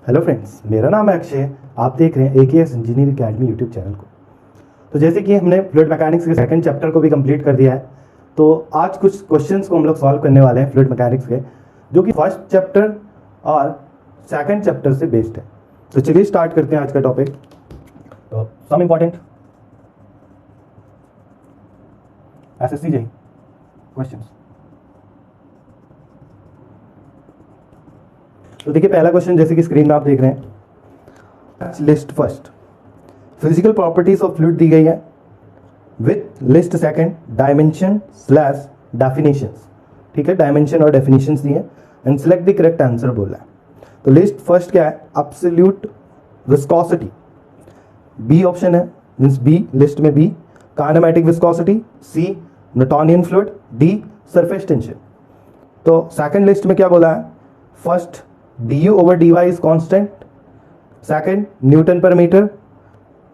Hello friends, मेरा नाम है अक्षय। आप देख रहे हैं AKS engineering academy YouTube channel को। तो जैसे कि हमने फ्लूइड मैकेनिक्स के सेकंड चैप्टर को भी कंप्लीट कर दिया है, तो आज कुछ क्वेश्चंस को हम लोग सॉल्व करने वाले हैं फ्लूइड मैकेनिक्स के, जो कि फर्स्ट चैप्टर और सेकंड चैप्टर से बेस्ड है। तो चलिए स्टार्ट करते हैं आज का टॉपिक। तो some important SSC JEE questions. तो देखिए पहला क्वेश्चन जैसे कि स्क्रीन में आप देख रहे हैं, list first physical properties of fluid दी गई है with list second dimension slash definitions. ठीक है, डायमेंशन और डेफिनेशंस दी है and select the correct answer बोला है। तो लिस्ट फर्स्ट क्या है? एब्सोल्यूट विस्कोसिटी, बी ऑप्शन है, मींस बी लिस्ट में B. Kinematic viscosity, C Newtonian fluid, D surface tension. तो सेकंड लिस्ट में क्या बोला है? First du over dy is constant, second Newton per meter,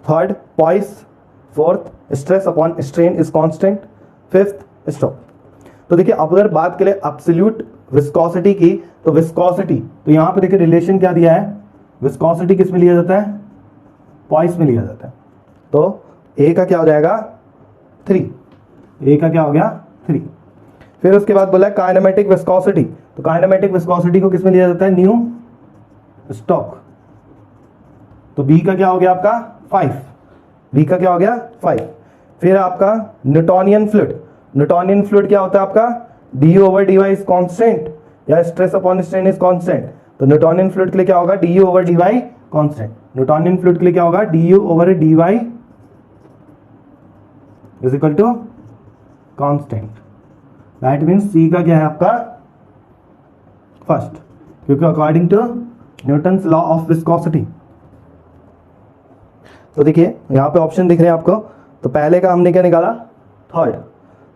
third Poiss, fourth stress upon strain is constant, fifth stop। तो देखिए अब अगर बात करें एब्सोल्यूट विस्कोसिटी की, तो विस्कोसिटी, तो यहाँ पे देखिए रिलेशन क्या दिया है? विस्कोसिटी किस में लिया जाता है? पॉइस में लिया जाता है। तो ए का क्या हो जाएगा? 3। ए का क्या हो गया? 3। फिर उसके बाद बोला है काइनेमेटिक विस्कोसिटी, तो काइनेमेटिक विस्कोसिटी को किस में लिया जाता है? New stock. तो बी का क्या हो गया आपका? 5। बी का क्या हो गया? 5। फिर आपका न्यूटोनियन फ्लूइड, न्यूटोनियन फ्लूइड क्या होता है आपका? du over dy is constant या stress upon strain is constant. तो न्यूटोनियन फ्लूइड के लिए क्या होगा? du over dy constant. Newtonian fluid के लिए क्या होगा? du over dy is equal to constant. That means C का क्या है आपका? फर्स्ट, क्योंकि according to Newton's law of viscosity. तो देखिए यहाँ पे ऑप्शन दिख रहे हैं आपको। तो पहले का हमने क्या निकाला? थर्ड।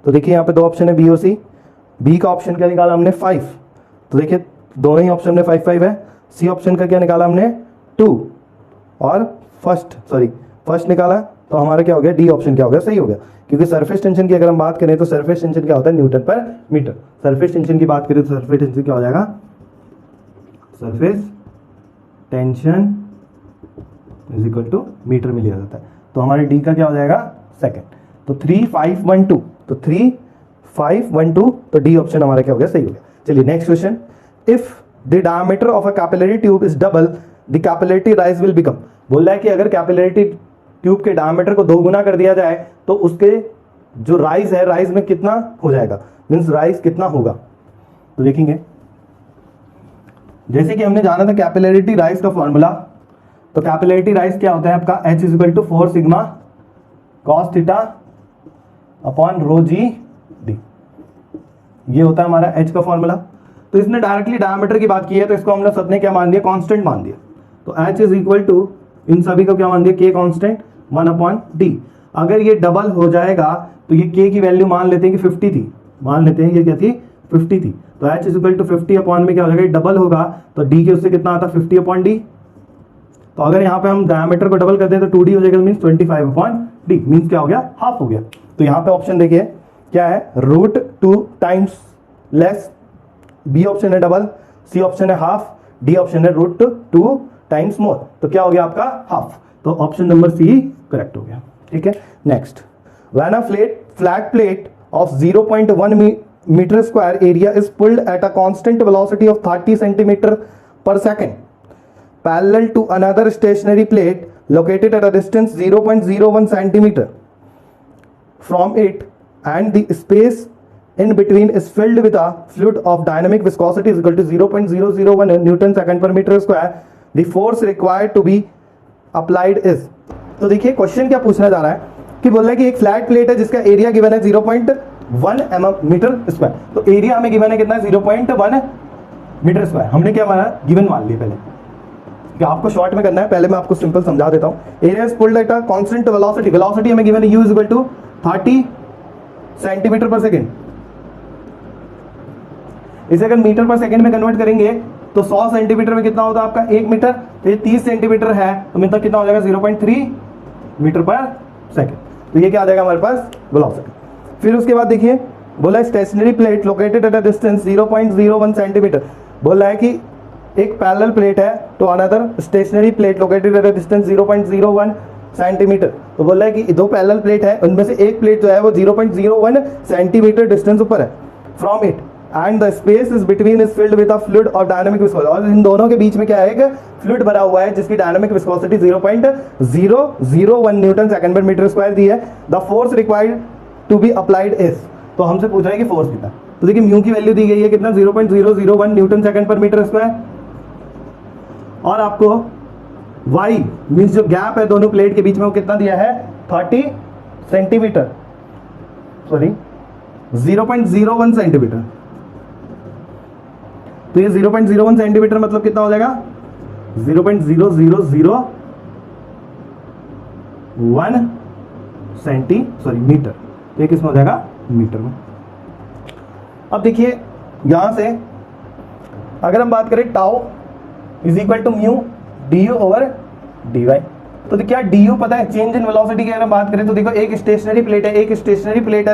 तो देखिए यहाँ पे दो ऑप्शन है, बी और सी। बी का ऑप्शन क्या निकाला हमने? 5। तो देखिए दोनों ही ऑप्शन में 5 है। सी ऑप्शन का क्या निकाला हमने? 2 और फर्स्ट निकाला। तो हमारा क्या हो गया? डी ऑप्शन क्या हो गया? सही हो गया, क्योंकि सरफेस टेंशन की अगर हम बात करें तो सरफेस टेंशन क्या होता है? Newton per metre. Surface tension की बात करें तो सरफेस टेंशन क्या हो जाएगा? Surface tension is equal to metre में लिया जाता है। तो हमारे डी का क्या हो जाएगा? सेकंड। तो 3 5 1 2, तो 3 5 1 2, तो डी ऑप्शन हमारा क्या हो गया? सही हो गया। चलिए next question. If the diameter of a capillary tube is double the capillary rise will become. बोल रहा है कि अगर कैपिलरी ट्यूब के डायमीटर को 2 गुना कर दिया जाए तो उसके जो राइज है, राइज में कितना हो जाएगा? मींस राइज कितना होगा? तो देखेंगे, जैसे कि हमने जाना था कैपिलरिटी राइज का फॉर्मूला। तो कैपिलरिटी राइज क्या होता है आपका? H is equal to 4 sigma cos theta upon rho g d. ये होता है हमारा H का फॉर्मूला। तो इसने डायरेक्टली डायमीटर की बात की है, तो इसको हमने सबने क्या मान दिया? कांस्टेंट मान दिया। तो H इज इक्वल टू इन सभी को क्या मान दिया? K constant 1 upon D. अगर ये डबल हो जाएगा तो ये K की वैल्यू मान लेते हैं कि 50 थी, मान लेते हैं ये क्या थी? 50 थी। तो H is equal to 50 upon में क्या हो जाएगा? डबल होगा तो D के उससे कितना आता? 50 अपॉन डी। तो अगर यहाँ पे हम डायमीटर को डबल करते हैं तो 2D हो जाएगा, मीन्स 25 अपॉन डी, मीन्स क्या हो गया? हाफ हो गया। तो यहाँ पे ऑप्शन देखिए क्या है? √2 टाइम्स लेस। बी ऑप्शन है डबल, सी ऑप्शन है हाफ, डी ऑप्शन है √2 टाइम्स मोर। तो क्या हो गया आपका? हाफ। तो ऑप्शन नंबर सी करेक्ट हो गया। ठीक है, next. When a flat plate of 0.1 metre square area is pulled at a constant velocity of 30 centimetre per second parallel to another stationary plate located at a distance 0.01 centimetre from it and the space in between is filled with a fluid of dynamic viscosity is equal to 0.001 Newton second per meter square, the force required to be applied is। तो देखिए question क्या पूछना जा रहा है कि बोल रहा है कि एक फ्लैट प्लेट है जिसका एरिया गिवन है 0.1 मीटर स्क्वायर। तो एरिया हमें गिवन है कितना? 0.1 मीटर स्क्वायर। हमने क्या माना? गिवन मान लिया पहले, कि आपको शॉर्ट में करना है। पहले मैं आपको सिंपल समझा देता हूं। Area is pulled at a constant velocity, velocity हमें गिवन है u is equal to 30 centimetre per second. इसे अगर मीटर पर सेकंड में कन्वर्ट करेंगे तो 100 सेंटीमीटर में कितना होता है आपका? 1 मीटर। तो ये 30 सेंटीमीटर है तो मतलब कितना हो जाएगा? 0.3 मीटर पर सेकंड। तो ये क्या आ जाएगा हमारे पास? वेलोसिटी। फिर उसके बाद देखिए बोला stationary plate located at a distance 0.01 centimetre, बोला है कि एक पैरेलल प्लेट है to another stationary plate located at a distance 0.01 centimetre. तो बोला है कि दो पैरेलल प्लेट है, उनमें से एक प्लेट जो है वो 0.01 सेंटीमीटर डिस्टेंस ऊपर है from it and the space is between is filled with a fluid और डायनामिक विस्कोसिटी, और इन दोनों के बीच में क्या है, एक फ्लूइड भरा हुआ है जिसकी dynamic viscosity 0.001 newton second per metre square दी है। The force required to be applied is, तो हमसे पूछ रहा है कि फोर्स कितना। तो देखिए म्यू की वैल्यू दी गई है कितना, 0.001 newton second per metre square, और आपको y मींस जो गैप है दोनों प्लेट के बीच में वो कितना दिया है, 30 सेंटीमीटर, सॉरी 0.01 सेंटीमीटर। तो ये 0.01 सेंटीमीटर मतलब कितना हो जाएगा, 0.0001 मीटर। तो ये किसमें हो जाएगा, मीटर में। अब देखिए यहां से अगर हम बात करें tau is equal to mu D you over D Y, तो क्या डी यू पता है चेंज इन वेलोसिटी की अगर हम बात करें तो देखो एक स्टेशनरी प्लेट है,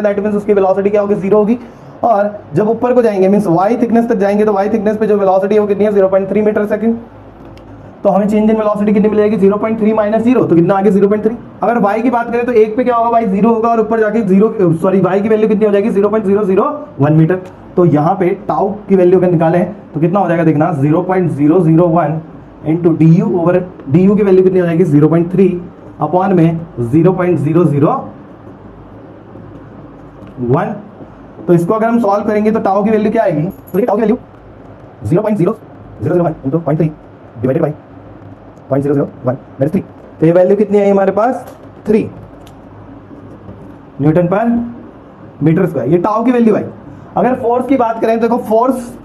दैट मींस उसकी वेलोसिटी क्या होगी, 0 होगी, और जब ऊपर को जाएंगे मींस y थिकनेस तक जाएंगे तो y थिकनेस पे जो वेलोसिटी है वो कितनी है, 0.3 मीटर सेकंड। तो हमें चेंज इन वेलोसिटी कितनी मिलेगी, 0.3 माइनस 0, तो कितना आगे 0.3। अगर y की बात करें तो एक पे क्या होगा, y 0 होगा और ऊपर जाके y की वैल्यू कितनी हो जाएगी, 0.001 मीटर। तो यहाँ पे टाउ की वैल्यू अगर निकालें तो कितना हो जाएगा, देखना 0.001 into d you over D u की वैल्यू कितनी हो जाएगी, 0.3 अपॉन में 0.001। तो इसको अगर हम सॉल्व करेंगे तो टाउ की वैल्यू क्या आएगी, तो ये टाउ की value 0.0001 into 0.3 divided by 0.001 that 3। तो ये वैल्यू कितनी आई हमारे पास, 3 न्यूटन पर मीटर स्क्वायर, ये टाउ की वैल्यू आई। अगर फोर्स की बात करें तो देखो फोर्स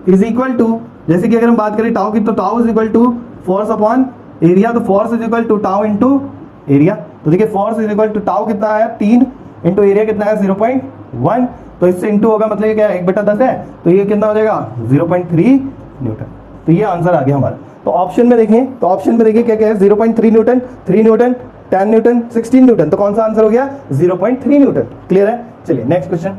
इज इक्वल टू, जैसे कि अगर हम बात करें टाउ की, तो tau is equal to force upon area, तो force is equal to tau into area. तो देखिए force is equal to tau कितना है 3 इंटू एरिया कितना है 0.1, तो इससे इंटू होगा मतलब ये क्या है 1/10 है, तो ये कितना हो जाएगा 0.3 न्यूटन। तो ये आंसर आ गया हमारा। तो ऑप्शन में देखें, तो ऑप्शन में देखिए क्या क्या है, 0.3 न्यूटन, 3 न्यूटन, 10 न्यूटन, 16 न्यूटन, तो कौन सा आंसर हो गया, 0.3 न्यूटन। क्लियर है। चलिए नेक्स्ट क्वेश्चन।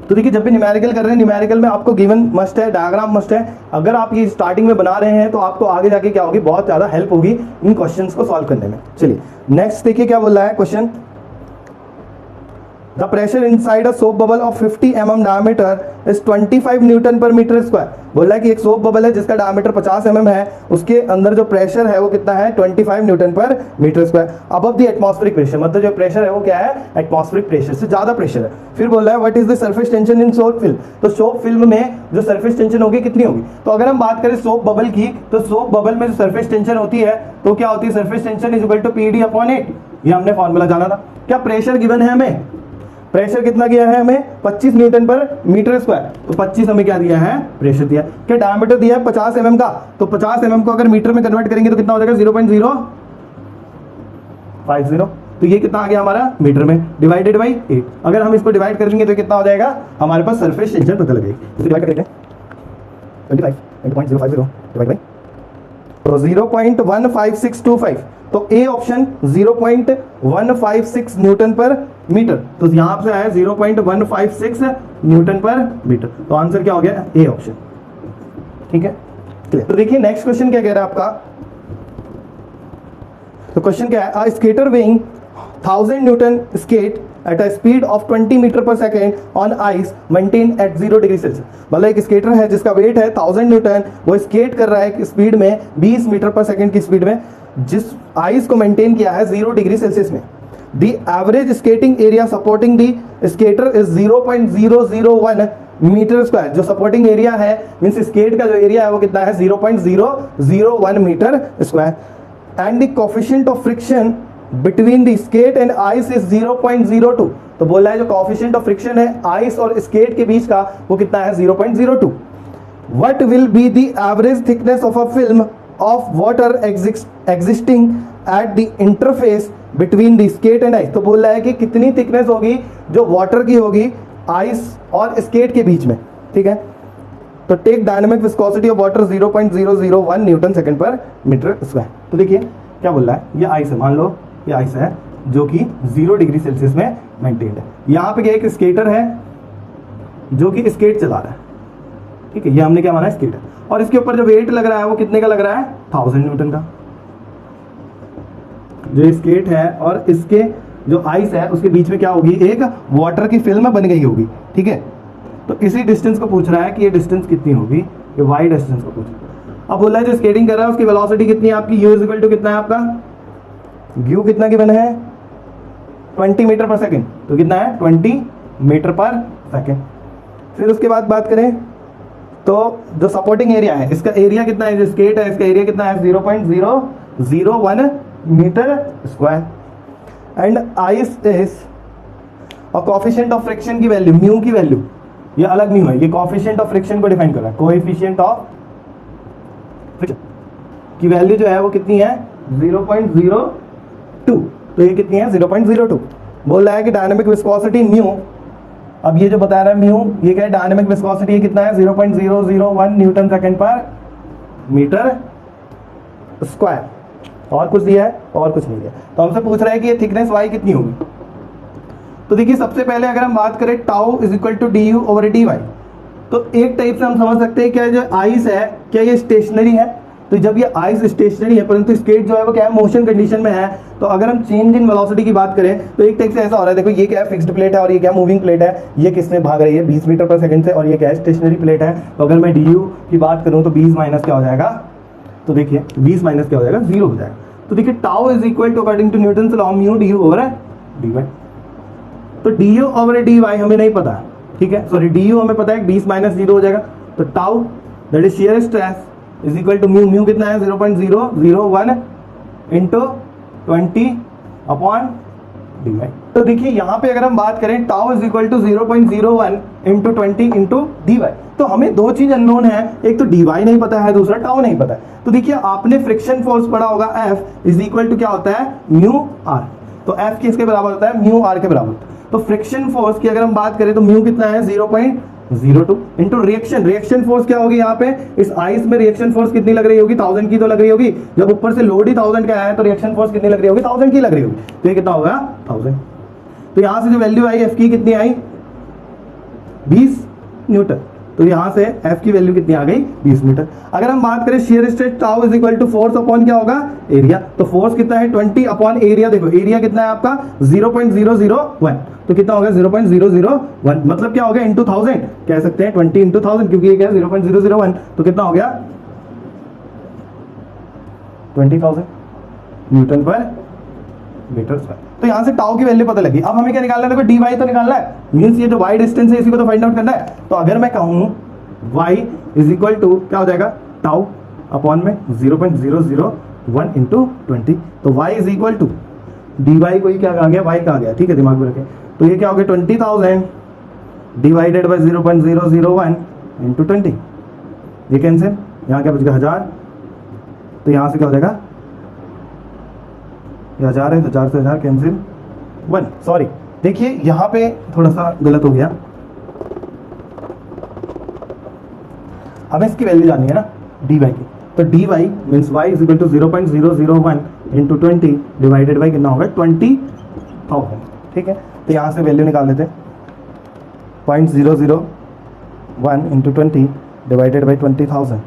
तो देखिए जब भी न्यूमेरिकल कर रहे हैं, न्यूमेरिकल में आपको गिवन मस्ट है, डायग्राम मस्ट है। अगर आप ये स्टार्टिंग में बना रहे हैं तो आपको आगे जाके क्या होगी, बहुत ज्यादा हेल्प होगी इन क्वेश्चंस को सॉल्व करने में। चलिए नेक्स्ट देखिए क्या बोल रहा है question. The pressure inside a soap bubble of 50 mm diameter is 25 newton per metre square. बोल रहा है कि एक सोप बबल है जिसका डायमीटर 50 mm है, उसके अंदर जो प्रेशर है वो कितना है, 25 newton per metre square above the atmospheric pressure, मतलब जो प्रेशर है वो क्या है, एटमॉस्फेरिक प्रेशर से ज्यादा प्रेशर है। फिर बोल रहा है what is the surface tension in soap film, तो सोप फिल्म में जो सरफेस टेंशन होगी कितनी होगी। तो अगर हम बात करें सोप बबल की, तो सोप बबल में जो सरफेस टेंशन होती है तो क्या होती है, surface tension is equal to PD upon 8, ये हमने फॉर्मूला जाना था। क्या प्रेशर गिवन है हमें, प्रेशर कितना किया है हमें 25 न्यूटन पर मीटर स्क्वायर, तो 25 हमें क्या दिया है, प्रेशर दिया। क्या डायमीटर दिया है 50 mm का, तो 50 mm को अगर मीटर में कन्वर्ट करेंगे तो कितना हो जाएगा 0.050, तो ये कितना आ गया हमारा मीटर में, डिवाइडेड बाई 8। अगर हम इसको डिवाइड करेंगे तो कितना हो जाएगा, हमारे पास सरफेस टेंशन पता लगेगी। तो डिवाइड करते हैं 25 into 0.050 डिवाइड बाई, तो 0.15625, तो A option 0.156 Newton per metre, तो यहां से आया 0.156 न्यूटन पर मीटर, तो आंसर क्या हो गया, ए ऑप्शन। ठीक है क्लियर। तो देखिए नेक्स्ट क्वेश्चन क्या कह रहा है आपका। तो क्वेश्चन क्या है, a skater weighing 1000 newton skate at a speed of 20 metre per second on ice maintain at 0 degree Celsius. मतलब एक स्केटर है जिसका वेट है 1000 न्यूटन, वो स्केट कर रहा है स्पीड में 20 मीटर पर सेकेंड की स्पीड में, जिस आइस को मेंटेन किया है 0 डिग्री सेल्सियस में। The average skating area supporting the skater is 0.001 metre square. जो सपोर्टिंग एरिया है मींस स्केट का जो एरिया है वो कितना है, 0.001 metre square, and the coefficient of friction between the skate and ice is 0.02। तो बोल रहा है जो कोएफिशिएंट ऑफ फ्रिक्शन है आइस और स्केट के बीच का वो कितना है, 0.02। What will be the average thickness of a film of water existing at the interface between the skate and ice. तो बोल रहा है कि कितनी थिकनेस होगी जो वाटर की होगी आइस और स्केट के बीच में। ठीक है, तो take dynamic viscosity of water 0.001 newton second per metre square. तो देखिए क्या बोल रहा है, ये आइस है, मान लो ये आइस है जो कि 0 डिग्री सेल्सियस में मेंटेन्ड है। यहाँ पे एक स्केटर है जो कि स्केट चला रहा है, ठीक है, ये हमने क्या माना है स्केटर, और इसके ऊपर जो वेट लग रहा है वो कितने का लग रहा है 1000 न्यूटन का। जो स्केट है और इसके जो आइस है उसके बीच में क्या होगी, एक वाटर की फिल्म बन गई होगी, ठीक है। तो इसी डिस्टेंस को पूछ रहा है कि ये डिस्टेंस कितनी होगी, ये वाई डिस्टेंस को पूछ रहा है। अब बोला है जो स्केटिंग कर रहा है उसकी वेलोसिटी कितनी है आपकी, u इक्वल टू कितना है आपका, u कितना गिवन है 20 मीटर पर सेकेंड, तो कितना है 20 मीटर पर सेकेंड। फिर उसके बाद बात करें तो जो सपोर्टिंग एरिया है इसका एरिया कितना है, जो स्केट है इसका एरिया कितना है 0.001 metre square, and ice is और कोएफिशिएंट ऑफ फ्रिक्शन की वैल्यू म्यू की वैल्यू, ये अलग म्यू है, ये कोएफिशिएंट ऑफ फ्रिक्शन को डिफाइन कर रहा है, कोएफिशिएंट ऑफ फ्रिक्शन की वैल्यू जो है वो कितनी है 0.02, तो ये कितनी है 0.02। बोल रहा है कि डायनामिक विस्कोसिटी म्यू, अब ये जो बता रहा है म्यू, ये क्या है डायनामिक विस्कोसिटी कितना है 0.001 newton second per metre square, और कुछ दिया है और कुछ नहीं दिया। तो हमसे पूछ रहा है कि ये थिकनेस वाई कितनी होगी। तो देखिए सबसे पहले अगर हम बात करें tau is equal to d you over D Y, तो एक टाइप से हम समझ सकते हैं क्या जो आइस है क्या ये स्टेशनरी है, तो जब ये आइस स्टेशनरी है परंतु स्केट जो है वो क्या है मोशन कंडीशन में है, तो अगर हम चेंज इन वेलोसिटी की बात करें तो एक टाइप से ऐसा हो रहा है, देखो ये क्या है फिक्स्ड प्लेट है और ये क्या मूविंग प्लेट है, ये किसमें भाग रही है 20 मीटर पर सेकंड से, और ये क्या है स्टेशनरी प्लेट है। तो अगर मैं डी यू की बात करूं तो 20 माइनस क्या हो जाएगा, तो देखिए 20 माइनस क्या हो जाएगा 0 हो जाएगा। तो देखिए tau is equal to according to Newton law mu D you over D Y, तो D you over D Y हमें नहीं पता है, ठीक है, सॉरी डी यू हमें पता है 20 माइनस 0 हो जाएगा, तो tau that is shear stress is equal to mu, mu कितना है 0.001 इंटू 20 अपॉन डी वाई। तो देखिए यहाँ पे अगर हम बात करें tau is equal to 0.01 into 20 into d Y, तो हमें दो चीज अननोन है, एक तो डी वाई नहीं पता है, दूसरा टाउ नहीं पता है। तो देखिए आपने फ्रिक्शन फोर्स पढ़ा होगा F इज इक्वल टू क्या होता है म्यू आर, तो F किसके बराबर होता है म्यू आर के बराबर होता है। तो फ्रिक्शन फोर्स की अगर हम बात करें तो म्यू कितना है 0.02 इंटू रिएक्शन, रिएक्शन फोर्स क्या होगी यहाँ पे इस आइस में, रिएक्शन फोर्स कितनी लग रही होगी 1000 की तो लग रही होगी, जब ऊपर से लोड ही 1000 का है तो रिएक्शन फोर्स कितनी लग रही होगी 1000 की लग रही होगी, तो ये कितना होगा 1000। तो यहाँ से जो वैल्यू आई F की कितनी आई 20 न्यूटन, तो यहाँ से F की वैल्यू कितनी आ गई 20 मीटर। अगर हम बात करें shear stress tau is equal to force upon क्या होगा एरिया, तो फोर्स कितना है 20 अपॉन एरिया, देखो एरिया कितना है आपका 0.001, तो कितना होगा 0.001, मतलब क्या हो गया इंटू 1000 कह सकते हैं 20 इंटू 1000, क्योंकि ये क्या है 0.001, तो कितना हो गया 20,000 न्यूटन पर मीटर स्क्वायर। तो यहां से टाउ की वैल्यू पता लगी। अब हमें क्या निकालना है, देखो डी वाई तो निकालना है, मींस ये जो वाई डिस्टेंस है इसी को तो फाइंड आउट करना है। तो अगर मैं कहूं वाई इज इक्वल टू क्या हो जाएगा टाउ अपॉन में 0.001 इंटू 20, तो y is equal to d y को ही क्या कहा गया वाई कहा गया, ठीक है दिमाग में रखें। तो ये क्या हो गया 20,000 डिवाइडेड बाई 0.001 इंटू 20, ये कैंसिल, यहाँ क्या बच गया 1000, तो यहाँ से क्या हो जाएगा 1000 है, 1000 से 1000 कैंसिल 1, सॉरी देखिए यहाँ पे थोड़ा सा गलत हो गया, हमें इसकी वैल्यू जाननी है ना डी वाई की, तो d y means y is equal to 0.001 into 20 divided by कितना होगा 20,000, ठीक है। तो यहाँ से वैल्यू निकाल लेते हैं 0.001 इंटू 20 डिवाइडेड बाई 20,000,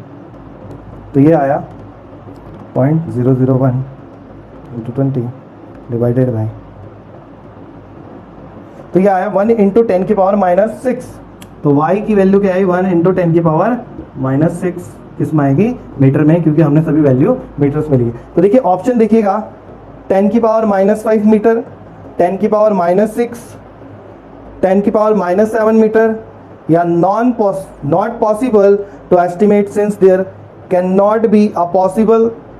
तो ये आया 0.001 इंटू 20 डिवाइडेड बाई, तो ये आया 1 इंटू 10 की पावर -6, तो y की वैल्यू क्या आई 1 इंटू 10 की पावर -6 किसमें आएगी मीटर में, क्योंकि हमने सभी वैल्यू मीटर्स में ली है। तो देखिए ऑप्शन देखिएगा 10 की पावर -5 मीटर, 10 की पावर -6, 10 की पावर -7 मीटर, या not possible to estimate since there can not be a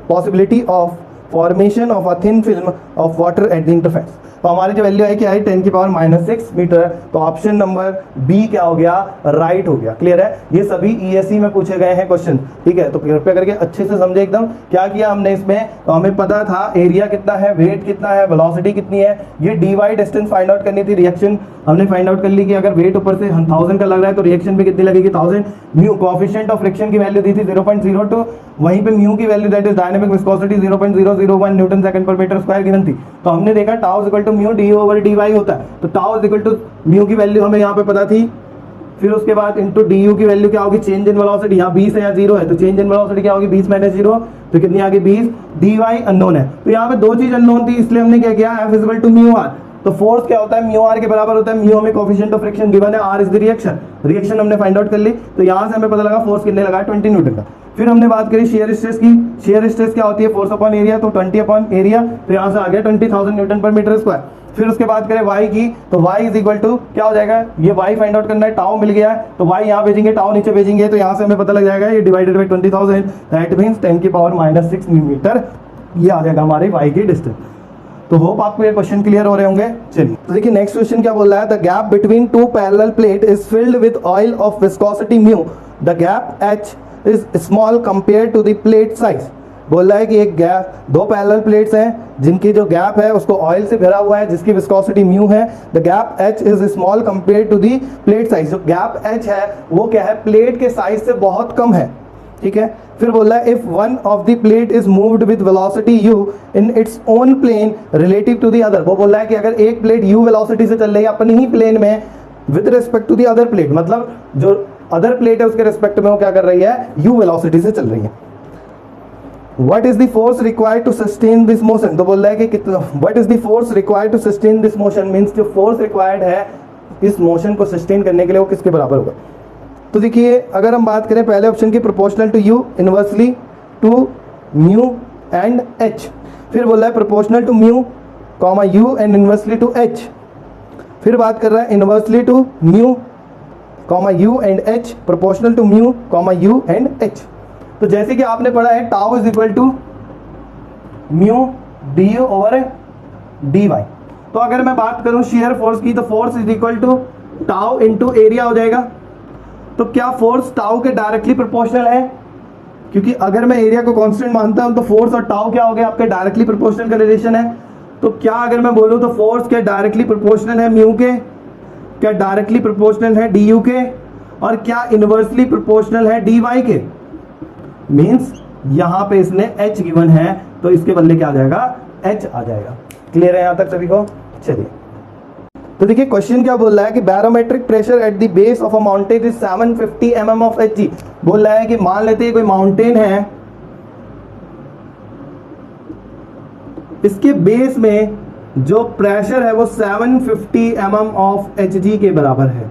possibility of formation of a thin film of water at the interface. तो हमारी जो वैल्यू आई क्या आई 10 की पावर -6 मीटर, तो ऑप्शन नंबर बी क्या हो गया राइट हो गया। क्लियर है, ये सभी ईएससी में पूछे गए हैं क्वेश्चन, ठीक है। तो कृपया करके अच्छे से समझे एकदम क्या किया हमने इसमें, तो हमें पता था एरिया कितना है, वेट कितना है, वेलोसिटी कितनी है, ये d y distance find out करनी थी, रिएक्शन हमने फाइंड आउट कर ली कि अगर वेट ऊपर से 1000 का लग रहा है तो रिएक्शन भी कितनी लगेगी 1000, म्यू कोएफिशिएंट ऑफ फ्रिक्शन की वैल्यू दी थी 0.02, वहीं पे म्यू की value that is dynamic viscosity 0.001 newton second per metre square given थी। तो हमने देखा tau equal to mu d over D y होता है। तो tau is equal to mu की वैल्यू हमें यहाँ पे पता थी, फिर उसके बाद इंटू डी यू की वैल्यू क्या होगी, चेंज इन वेलोसिटी, यहाँ 20 है या 0 है, तो चेंज इन वेलोसिटी क्या होगी 20 माइनस 0, तो कितनी आ गई 20। डी वाई अननोन है, तो यहाँ पे दो चीज अननोन थी, इसलिए हमने क्या किया, F equal to mu R. तो फोर्स क्या होता है, म्यू आर के बराबर होता है, म्यू हमें कोएफिशिएंट ऑफ फ्रिक्शन गिवन है, R is the reaction, reaction हमने फाइंड आउट कर ली। तो यहाँ से हमें पता लगा फोर्स कितने लगा, 20 न्यूटन का। फिर हमने बात करी शेयर स्ट्रेस की, शेयर स्ट्रेस क्या होती है, फोर्स अपॉन एरिया, तो 20 अपॉन एरिया, तो यहाँ से आ गया 20,000 न्यूटन पर मीटर स्क्वायर। फिर उसके बाद करें y की, तो y इज इक्वल टू क्या हो जाएगा, ये y फाइंड आउट करना है, टाउ मिल गया है, तो y यहाँ भेजेंगे, टाउ नीचे भेजेंगे, तो यहाँ से हमें पता लग जाएगा ये डिवाइडेड बाई 20,000, दैट मींस 10 की पावर -6 मीटर, ये आ जाएगा हमारे y की डिस्टेंस। तो होप आपको ये क्वेश्चन क्लियर हो रहे होंगे। चलिए तो देखिए नेक्स्ट क्वेश्चन क्या बोल रहा है, the gap between two parallel plate is filled with oil of viscosity mu, the gap h is small compare to the plate size. बोल रहा है कि एक गैप, दो पैरेलल प्लेट्स हैं जिनकी जो गैप है उसको ऑयल से भरा हुआ है जिसकी विस्कोसिटी म्यू है, the gap h is small compare to the plate size. जो गैप h है वो क्या है, प्लेट के साइज से बहुत कम है, ठीक है। फिर बोल रहा है if one of the plate is moved with velocity u in its own plane relative to the other. वो बोल रहा है कि अगर एक प्लेट u वेलोसिटी से चल रही है अपने ही प्लेन में with respect to the other plate, मतलब जो अदर प्लेट है उसके रिस्पेक्ट में वो क्या कर रही है, u वेलोसिटी से चल रही है। What is the force required to sustain this motion? तो बोल रहा है कि कितना, What is the force required to sustain this motion means जो force required है इस मोशन को सस्टेन करने के लिए वो किसके बराबर होगा। तो देखिए अगर हम बात करें पहले ऑप्शन की, proportional to u inversely to mu and h। फिर बोल रहा है proportional to mu comma u and inversely to h। फिर बात कर रहा है inversely to mu comma u and h, proportional to mu comma u and h। तो जैसे कि आपने पढ़ा है tau is equal to mu D you over D Y. तो अगर मैं बात करूं शेयर फोर्स की, तो force is equal to tau into area हो जाएगा। तो क्या फोर्स टाउ के डायरेक्टली प्रोपोर्शनल है, क्योंकि अगर मैं एरिया को कांस्टेंट मानता हूं तो फोर्स और टाउ क्या हो गया, आपके डायरेक्टली प्रोपोर्शनल का रिलेशन है। तो क्या अगर मैं बोलूं तो फोर्स क्या डायरेक्टली प्रोपोर्शनल है म्यू के, क्या डायरेक्टली प्रोपोर्शनल है डी यू के, और क्या इनवर्सली प्रोपोर्शनल है डी वाई के। मीन्स यहां पे इसने h गिवन है तो इसके बदले क्या आ जाएगा, h आ जाएगा। क्लियर है यहां तक सभी को। चलिए तो देखिए क्वेश्चन क्या बोल रहा है कि barometric pressure at the base of a mountain is 750 mm of Hg। बोल रहा है कि मान लेते हैं कोई माउंटेन है, इसके बेस में जो प्रेशर है वो 750 mm ऑफ Hg के बराबर है,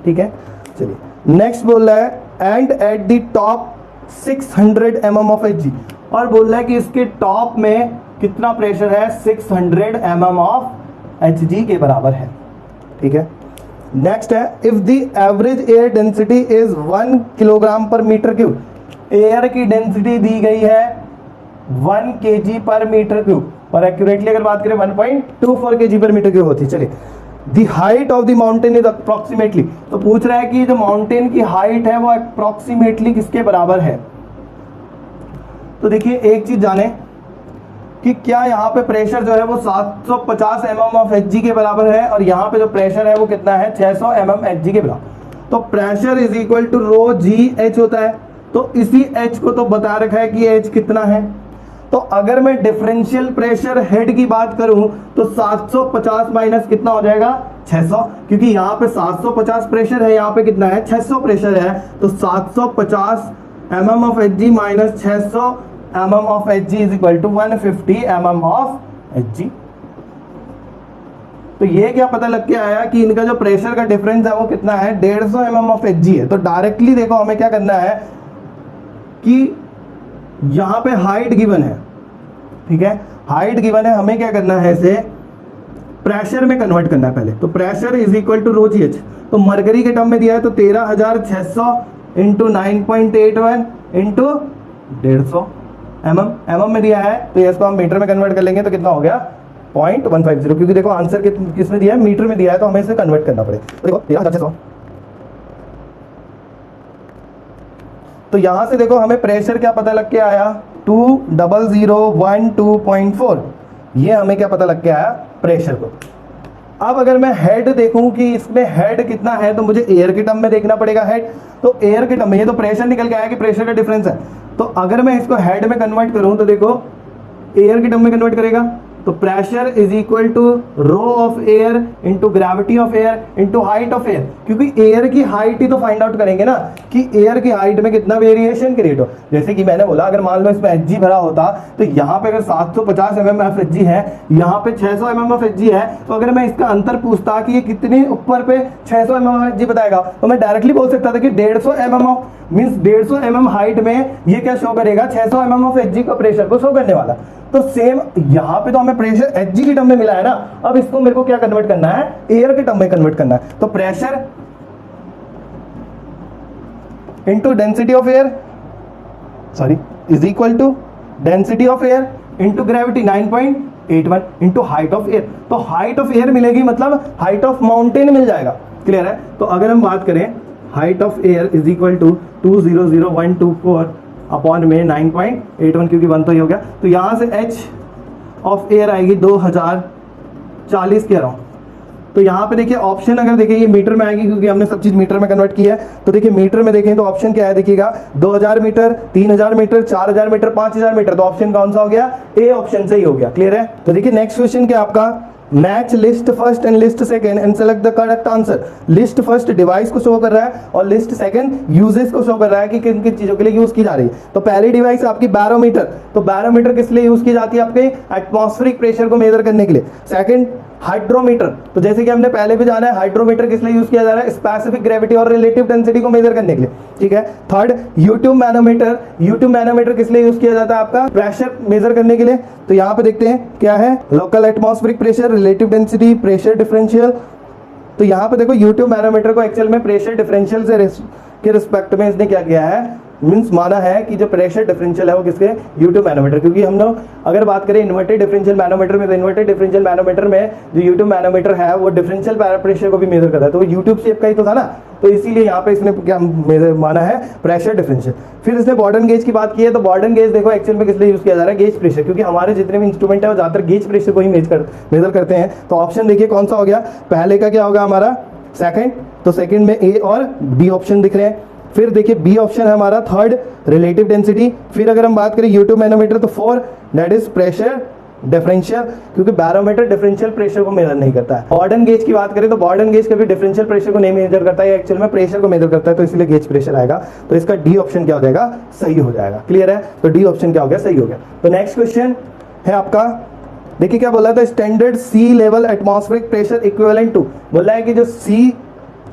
ठीक है। चलिए नेक्स्ट बोल रहा है and at the top 600 mm of Hg, और बोल रहा है कि इसके टॉप में कितना प्रेशर है, 600 mm ऑफ Hg के बराबर है, ठीक है। नेक्स्ट है if the average air density is 1 kilogram पर मीटर क्यूब। एयर की डेंसिटी दी गई है 1 kg पर मीटर क्यूब, और एक्यूरेटली अगर बात करें 1.24 kg पर मीटर क्यूब होती है। चलिए दी height of the mountain is approximately, तो पूछ रहा है कि जो माउंटेन की हाइट है वो अप्रोक्सीमेटली किसके बराबर है। तो देखिए एक चीज जाने कि क्या यहाँ पे प्रेशर जो है वो 750 mm ऑफ Hg के बराबर है, और यहाँ पे जो प्रेशर है वो कितना है 600 mm Hg के बराबर। तो pressure is equal to rho g h होता है, तो इसी h को तो बता रखा है कि h कितना है। तो अगर मैं डिफरेंशियल प्रेशर हेड की बात करूं तो 750 माइनस कितना हो जाएगा 600, क्योंकि यहाँ पे 750 प्रेशर है, यहाँ पे कितना है 600 प्रेशर है। तो 750 mm of Hg minus 600 mm of Hg is equal to 150 mm of Hg। तो ये क्या पता लग के आया कि इनका जो प्रेशर का डिफरेंस है वो कितना है 150 mm ऑफ Hg है। तो डायरेक्टली देखो हमें क्या करना है कि यहां पे हाइट गिवन है, ठीक है, हाइट गिवन है, हमें क्या करना है इसे प्रेशर में कन्वर्ट करना है पहले। तो pressure is equal to rho g h, तो मरकरी के टर्म में दिया है तो 13,600 इंटू 9.81 इंटू 150 mm में दिया है, तो इसको हम मीटर में कन्वर्ट कर लेंगे तो कितना हो गया 0.150, क्योंकि देखो आंसर किसमें दिया है मीटर में दिया है, तो हमें इसे कन्वर्ट करना पड़ेगा। तो देखो 13,600, तो यहां से देखो हमें प्रेशर क्या पता लग के आया 20012.4, ये हमें क्या पता लग के आया प्रेशर को। अब अगर मैं हेड देखूं कि इसमें हेड कितना है, तो मुझे एयर के टर्म में देखना पड़ेगा हेड। तो एयर के टर्म में ये तो प्रेशर निकल के आया कि प्रेशर का डिफरेंस है, तो अगर मैं इसको हेड में कन्वर्ट करूं तो देखो एयर के टर्म में कन्वर्ट करेगा तो pressure is equal to rho of air into gravity of air into height of air, क्योंकि एयर की हाइट ही तो फाइंड आउट करेंगे ना कि एयर की हाइट में कितना वेरिएशन क्रिएट हो। जैसे कि मैंने बोला, अगर मान लो इसमें एच भरा होता तो यहाँ पे अगर 750 mm एफ एच है, यहाँ पे 600 mm एफ एच है, तो अगर मैं इसका अंतर पूछता कि ये कितने ऊपर पे 600 mm एफ एच बताएगा, तो मैं डायरेक्टली बोल सकता था कि 150 mm मीन्स 150 mm हाइट में ये क्या शो करेगा, 600 mm ऑफ एच का प्रेशर को शो करने वाला। तो सेम यहाँ पे तो हमें प्रेशर एच की टर्म में मिला है ना, अब इसको मेरे को क्या कन्वर्ट करना है, एयर के टर्म में कन्वर्ट करना है। तो pressure into density of air, sorry, is equal to density of air into gravity 9.81 into height of air. तो हाइट ऑफ एयर मिलेगी, मतलब हाइट ऑफ माउंटेन मिल जाएगा। क्लियर है? तो अगर हम बात करें height of air is equal to 200124 upon में 9.81, क्योंकि 1 तो ही हो गया, तो यहां से एच ऑफ एयर आएगी 2040 कह रहा हूं। तो यहाँ पे देखिए ऑप्शन अगर देखिए ये मीटर में आएगी, क्योंकि हमने सब चीज मीटर में कन्वर्ट की है। तो देखिए मीटर में देखें तो ऑप्शन क्या है, देखिएगा 2000 मीटर, 3000 मीटर, 4000 मीटर, 5000 मीटर। तो ऑप्शन कौन सा हो गया, ए ऑप्शन सही हो गया। क्लियर है? तो देखिए नेक्स्ट क्वेश्चन क्या आपका, match list first and list second and select the correct answer. List first device को शो कर रहा है और लिस्ट सेकंड यूजेस को शो कर रहा है कि किन किन चीजों के लिए यूज की जा रही है। तो पहली डिवाइस आपकी बैरोमीटर, तो बैरोमीटर किस लिए यूज की जाती है, आपके एटमॉस्फेरिक प्रेशर को मेजर करने के लिए। सेकंड हाइड्रोमीटर, तो जैसे कि हमने पहले भी जाना है, हाइड्रोमीटर किस लिए यूज किया जा रहा है, स्पेसिफिक ग्रेविटी और रिलेटिव डेंसिटी को मेजर करने के लिए। ठीक है। Third U tube manometer, U tube manometer किस लिए यूज किया जाता है, आपका प्रेशर मेजर करने के लिए। तो यहाँ पे देखते हैं क्या है, local atmospheric pressure, relative density, pressure differential. तो यहाँ पे देखो यूट्यूब मैनोमीटर को एक्चुअल में प्रेशर डिफरेंशियल से के रिस्पेक्ट में इसने क्या किया है, मीन्स माना है कि जो प्रेशर डिफरेंशियल है वो किसके, यूट्यूब मैनोमीटर। क्योंकि हम लोग अगर बात करें इन्वर्टेड डिफरेंशियल मैनोमीटर में, तो इन्वर्टेड डिफरेंशियल मैनोमीटर में जो यूट्यूब मैनोमीटर है वो डिफरेंशियल प्रेशर को भी मेजर करता है। तो वो यूट्यूब शेप का ही तो था ना, तो इसीलिए यहाँ पे इसने क्या मेजर माना है, प्रेशर डिफरेंशियल। फिर इसने बॉर्डन गेज की बात की है, तो बॉर्डन गेज देखो एक्चुअल में किस लिए यूज किया जा रहा है, गेज प्रेशर, क्योंकि हमारे जितने भी इंस्ट्रूमेंट है वो ज्यादातर गेज प्रेशर को ही मेजर करते हैं। तो ऑप्शन देखिए कौन सा हो गया, पहले का क्या होगा हमारा, सेकंड। तो सेकंड में ए और बी ऑप्शन दिख रहे हैं। फिर देखिए बी ऑप्शन है हमारा थर्ड, रिलेटिव डेंसिटी। फिर अगर हम बात करें यूट्यूब मैनोमीटर, तो 4 दैट इज प्रेशर डिफरेंशियल, क्योंकि बैरोमीटर डिफरेंशियल प्रेशर को मेजर नहीं करता है। बॉर्डन गेज की बात करें तो बॉर्डन गेज कभी डिफरेंशियल प्रेशर को नहीं मेजर करता है, एक्चुअल में प्रेशर को मेजर करता है, तो इसलिए गेज प्रेशर आएगा। तो इसका डी ऑप्शन क्या हो जाएगा, सही हो जाएगा। क्लियर है? तो डी ऑप्शन क्या हो गया, सही हो गया। तो नेक्स्ट क्वेश्चन है आपका, देखिए क्या बोला था, standard sea level atmospheric pressure equivalent to, बोला है कि जो सी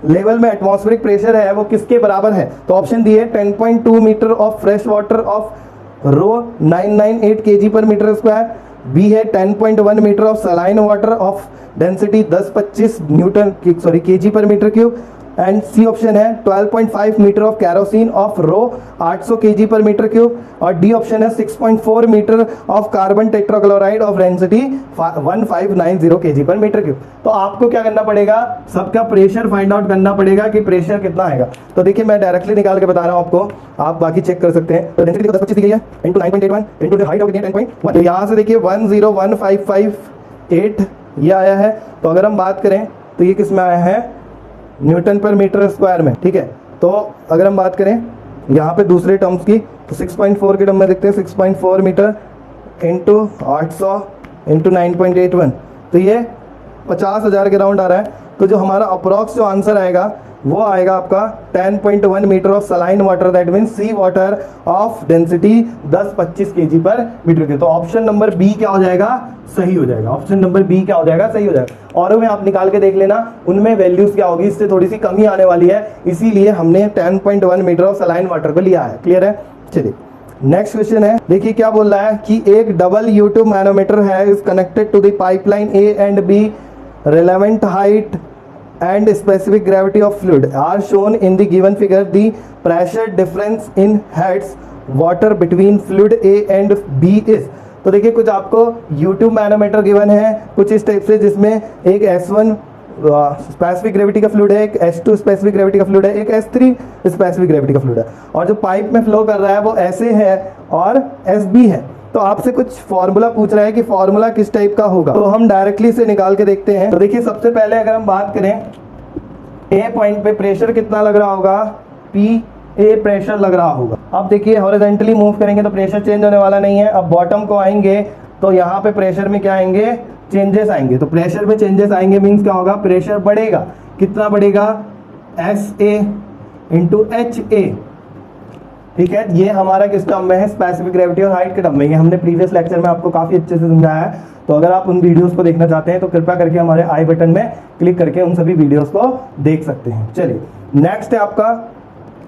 लेवल में एटमॉस्फेरिक प्रेशर है वो किसके बराबर है। तो ऑप्शन दिए 10.2 metre of fresh water of rho 998 kg per metre square, B है 10.1 metre of saline water of density 10-25 newton sorry kg per metre cube, and C option है 12.5 metre of kerosene of rho 800 kg per metre cube, और D option है 6.4 metre of carbon tetrachloride of density 1590 kg per metre cube. तो आपको क्या करना पड़ेगा, सबका pressure find out करना पड़ेगा कि प्रेशर कितना आएगा। तो देखिए मैं डायरेक्टली निकाल के बता रहा हूं आपको, आप बाकी चेक कर सकते हैं। तो डेंसिटी को 10-25 दी गई है into 9.81 into the height of 10.1, तो यहाँ से देखिए 101,558 ये आया है। तो अगर हम बात करें तो ये किस में आया है, न्यूटन पर मीटर स्क्वायर में। ठीक है। तो अगर हम बात करें यहाँ पे दूसरे टर्म्स की, तो 6.4 के टर्म में देखते हैं, 6.4 मीटर इंटू 800 इंटू 9.81, तो ये 50,000 के राउंड आ रहा है। तो जो हमारा अप्रोक्स जो आंसर आएगा वो आएगा आपका 10.1 metre of saline water, that mean sea water of density 10-25 kg per metre cube. तो ऑप्शन नंबर बी क्या हो जाएगा, सही हो जाएगा। ऑप्शन नंबर बी क्या हो जाएगा, सही हो जाएगा। और में आप निकाल के देख लेना, उनमें वैल्यूज क्या होगी, इससे थोड़ी सी कमी आने वाली है, इसीलिए हमने 10.1 मीटर ऑफ सलाइन वाटर को लिया है। क्लियर है? चलिए नेक्स्ट क्वेश्चन है, देखिए क्या बोल रहा है कि एक डबल यूट्यूब मैनोमीटर है is connected to the pipeline A and B, relevant height and specific gravity of fluid are shown in the given figure. The pressure difference in heads water between fluid A and B is, तो देखिए कुछ आपको YouTube manometer given है कुछ इस type से, जिसमें एक S1 स्पेसिफिक ग्रेविटी का फ्लूइड है, एक S2 स्पेसिफिक ग्रेविटी का फ्लूइड है, एक S3 स्पेसिफिक ग्रेविटी का फ्लूइड है, और जो पाइप में फ्लो कर रहा है वो SA है और SB है। तो आपसे कुछ फॉर्मूला पूछ रहा है कि फॉर्मूला किस टाइप का होगा, तो हम डायरेक्टली से निकाल के देखते हैं। तो देखिए सबसे पहले अगर हम बात करें ए पॉइंट पे प्रेशर कितना लग रहा होगा, पी ए प्रेशर लग रहा होगा। अब देखिए हॉरिजॉन्टली मूव करेंगे तो प्रेशर चेंज होने वाला नहीं है। अब बॉटम को आएंगे तो यहाँ पे प्रेशर में क्या आएंगे, चेंजेस आएंगे। तो प्रेशर में चेंजेस आएंगे मीन्स क्या होगा, प्रेशर बढ़ेगा। कितना बढ़ेगा, S A into H A. ठीक है, ये हमारा किस टर्म में है, स्पेसिफिक ग्रेविटी और हाइट के टर्म में। ये हमने प्रीवियस लेक्चर में आपको काफी अच्छे से समझाया है। तो अगर आप उन वीडियोस को देखना चाहते हैं तो कृपया करके हमारे आई बटन में क्लिक करके उन सभी वीडियोस को देख सकते हैं। चलिए नेक्स्ट है आपका,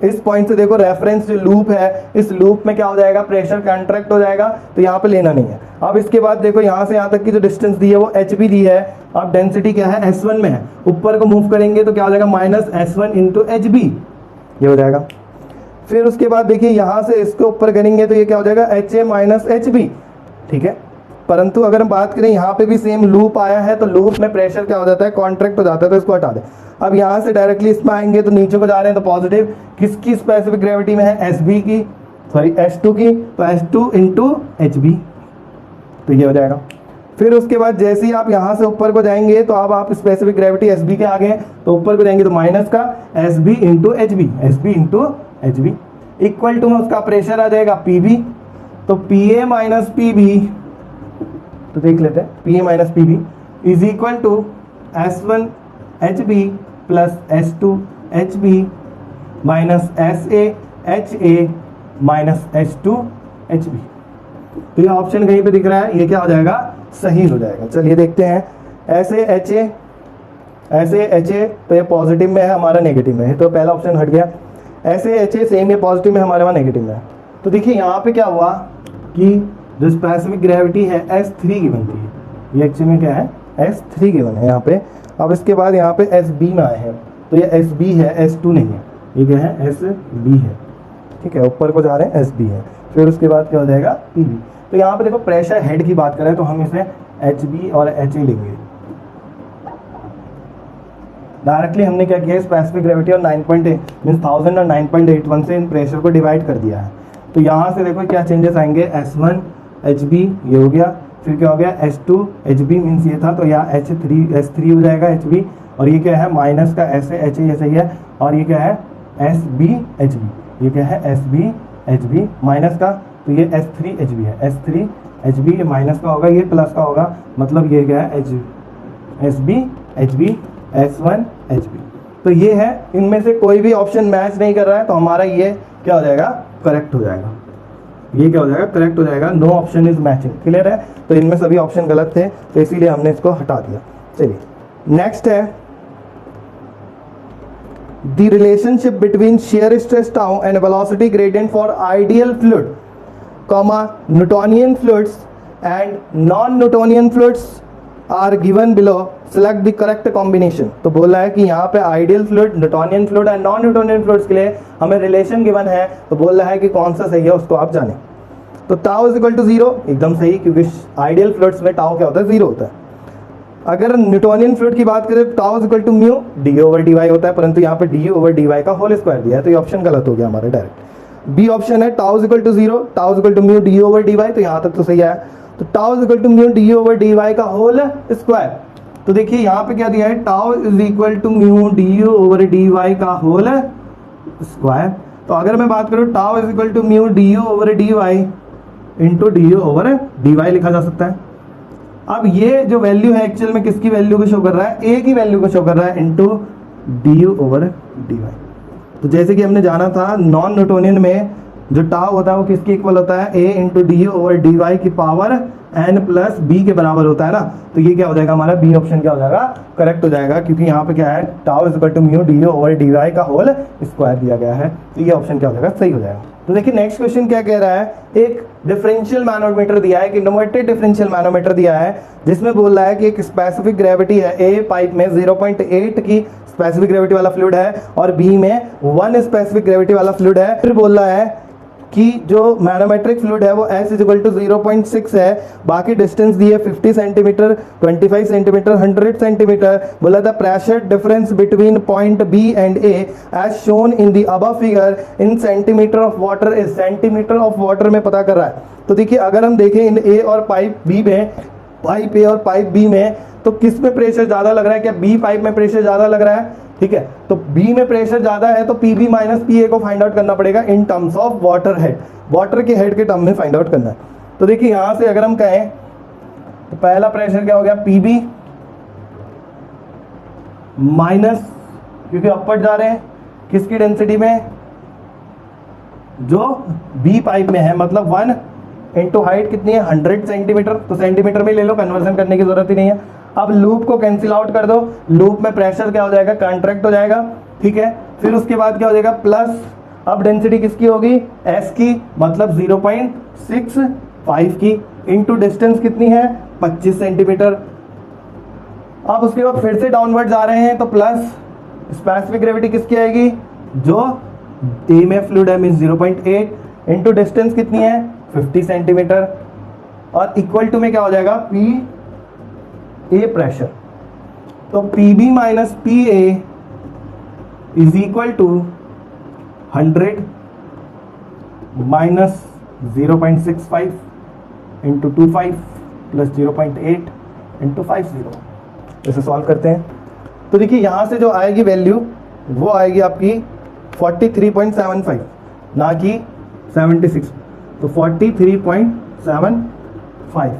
इस पॉइंट से देखो रेफरेंस जो लूप है, इस लूप में क्या हो जाएगा, प्रेशर कॉन्ट्रैक्ट हो जाएगा, तो यहाँ पे लेना नहीं है। अब इसके बाद देखो यहाँ से यहाँ तक की जो डिस्टेंस दी है वो एच बी दी है। अब डेंसिटी क्या है, S1 में है। ऊपर को मूव करेंगे तो क्या हो जाएगा, minus S1 into h B, ये हो जाएगा। फिर उसके बाद देखिए यहाँ से इसको ऊपर करेंगे तो ये क्या हो जाएगा, h A minus h B. ठीक है, परंतु अगर हम बात करें यहाँ पे भी सेम लूप आया है, तो लूप में प्रेशर क्या हो जाता है, कॉन्ट्रैक्ट हो जाता है, तो इसको हटा दें। अब यहाँ से डायरेक्टली इसमें आएंगे तो नीचे को जा रहे हैं तो पॉजिटिव, किसकी स्पेसिफिक ग्रेविटी में है, एसबी की, सॉरी S2 की, तो S2 इंटू एच बी, तो ये हो जाएगा। फिर उसके बाद जैसे ही आप यहाँ से ऊपर को जाएंगे तो अब आप स्पेसिफिक ग्रेविटी एसबी के आगे हैं, तो ऊपर को जाएंगे तो माइनस का SB into h B, SB into h B equal to में उसका प्रेशर आ जाएगा पीबी, तो P A minus P B, तो देख लेते हैं, P A minus P B is equal to S1 h B plus S2 h B minus S A h A minus S2 h B. तो ये option कहीं पे दिख रहा है, ये क्या हो जाएगा, सही हो जाएगा। चलिए देखते हैं, ऐसे एच ए, ऐसे एच ए, तो ये पॉजिटिव में है, हमारा नेगेटिव में है, तो पहला ऑप्शन हट गया। ऐसे एच ए सेम, ये पॉजिटिव में, हमारे वहाँ नेगेटिव में है। तो देखिए यहाँ पे क्या हुआ कि जो स्पेसिफिक ग्रेविटी है S3 गिवन थी, ये एक्चुअली में क्या है, S3 गिवन है यहाँ पे। अब इसके बाद यहाँ पे SB में आए हैं, तो ये SB है, S2 नहीं है, ये क्या है, SB है। ठीक है, ऊपर को जा रहे हैं, SB है। फिर उसके बाद क्या हो जाएगा, PB। तो यहाँ पे देखो प्रेशर हेड की बात करें तो हम इसे HB और HA लेंगे। डायरेक्टली हमने क्या किया, स्पेसिफिक ग्रेविटी और 9.8 मीन्स 1000 और 9.81 से इन प्रेशर को डिवाइड कर दिया है। तो यहाँ से देखो क्या चेंजेस आएंगे, S1 HB ये हो गया, फिर क्या हो गया S2 HB मीन्स ये था, तो यहाँ S3 हो जाएगा HB, और ये क्या है माइनस का ऐसे HA ऐसे ही है, और ये क्या है SB HB, ये क्या है SB HB माइनस का, तो ये S3 HB है, S3 HB ये माइनस का होगा, ये प्लस का होगा, मतलब ये क्या है SB HB S1 HB। तो ये है, इनमें से कोई भी ऑप्शन मैच नहीं कर रहा है, तो हमारा ये क्या हो जाएगा, करेक्ट हो जाएगा। ये क्या हो जाएगा, करेक्ट हो जाएगा, no option is matching. Clear है, तो इनमें सभी ऑप्शन गलत थे, तो इसीलिए हमने इसको हटा दिया। चलिए नेक्स्ट है, the relationship between shear stress tau and velocity gradient for ideal fluid, Newtonian fluids and non-Newtonian fluids are given below, select the correct combination। तो बोल रहा है कि यहाँ पे ideal fluid, Newtonian fluid and non Newtonian fluids के लिए हमें रिलेशन गिवन है, तो बोल रहा है कि कौन सा सही है उसको आप जानें। तो टाउ इज इक्वल टू 0, एकदम सही, क्योंकि आइडियल फ्लूइड्स में टाउ क्या होता है, 0 होता है। अगर न्यूटोनियन फ्लूइड की बात करें तो tau is equal to mu d over D y होता है, परंतु यहाँ पे डी ओवर डी वाई का होल स्क्वायर दिया है, तो ये ऑप्शन गलत हो गया हमारा डायरेक्ट। बी ऑप्शन है tau is equal to 0, tau is equal to mu d over D Y, तो यहाँ तक तो सही आया। तो tau is equal to mu d over D y का होल स्क्वायर, तो देखिए यहाँ पे क्या दिया है, tau is equal to mu d over D y का होल स्क्वायर। तो अगर मैं बात करूँ tau is equal to mu d over D y into D over D y लिखा जा सकता है। अब ये जो वैल्यू है एक्चुअल में किसकी वैल्यू को शो कर रहा है, ए की वैल्यू को शो कर रहा है into D over D Y. तो जैसे कि हमने जाना था नॉन न्यूटोनियन में जो टाउ होता है वो किसके इक्वल होता है, A into D over D Y की पावर n प्लस बी के बराबर होता है ना। तो ये क्या हो जाएगा, हमारा बी ऑप्शन क्या हो जाएगा, करेक्ट हो जाएगा, क्योंकि यहाँ पे क्या है, tau is equal to mu d over D y का होल स्क्वायर दिया गया है, तो ये ऑप्शन क्या हो जाएगा, सही हो जाएगा। तो देखिए नेक्स्ट क्वेश्चन क्या कह रहा है, एक डिफरेंशियल मैनोमीटर दिया है, कि इनोवेटेड डिफरेंशियल मैनोमीटर दिया है, जिसमें बोल रहा है कि एक स्पेसिफिक ग्रेविटी है, ए पाइप में 0.8 की स्पेसिफिक ग्रेविटी वाला फ्लूइड है और बी में 1 स्पेसिफिक ग्रेविटी वाला फ्लूइड है। फिर बोल रहा है कि जो मैनोमेट्रिक फ्लूइड है वो S इज इक्वल टू 0.6 है, बाकी डिस्टेंस दी है 50 सेंटीमीटर, 25 सेंटीमीटर, 100 सेंटीमीटर। बोला था pressure difference between point B and A as shown in the above figure in centimetre of water is, centimetre of water में पता कर रहा है। तो देखिए अगर हम देखें इन A और पाइप B में, पाइप A और पाइप B में, तो किस में प्रेशर ज्यादा लग रहा है, क्या B पाइप में प्रेशर ज्यादा लग रहा है, ठीक है। तो B में प्रेशर ज्यादा है तो PB माइनस PA को फाइंड आउट करना पड़ेगा in terms of water head, water के हेड के टर्म में फाइंड आउट करना है। तो देखिए यहाँ से अगर हम कहें तो पहला प्रेशर क्या हो गया, पीबी माइनस, क्योंकि अपवर्ड जा रहे हैं, किसकी डेंसिटी में, जो बी पाइप में है, मतलब 1 इंटू हाइट कितनी है 100 सेंटीमीटर, तो सेंटीमीटर में ले लो, कन्वर्जन करने की जरूरत ही नहीं है। अब लूप को कैंसिल आउट कर दो, लूप में प्रेशर क्या हो जाएगा, कॉन्ट्रैक्ट हो जाएगा, ठीक है। फिर उसके बाद क्या हो जाएगा प्लस, अब डेंसिटी किसकी होगी, एस की, मतलब 0.65 की, इंटू डिस्टेंस कितनी है 25 सेंटीमीटर। अब उसके बाद फिर से डाउनवर्ड जा रहे हैं, तो प्लस स्पेसिफिक ग्रेविटी किसकी आएगी, जो ए में फ्लूइड है मीन 0.8 इंटू डिस्टेंस कितनी है 50 सेंटीमीटर, और इक्वल टू में क्या हो जाएगा पी ए प्रेशर। तो P B minus P A is equal to 100 minus 0.65 into 25 plus 0.8 into 50। इसे सॉल्व करते हैं, तो देखिए यहाँ से जो आएगी वैल्यू वो आएगी आपकी 43.75 ना कि 76, तो 43.75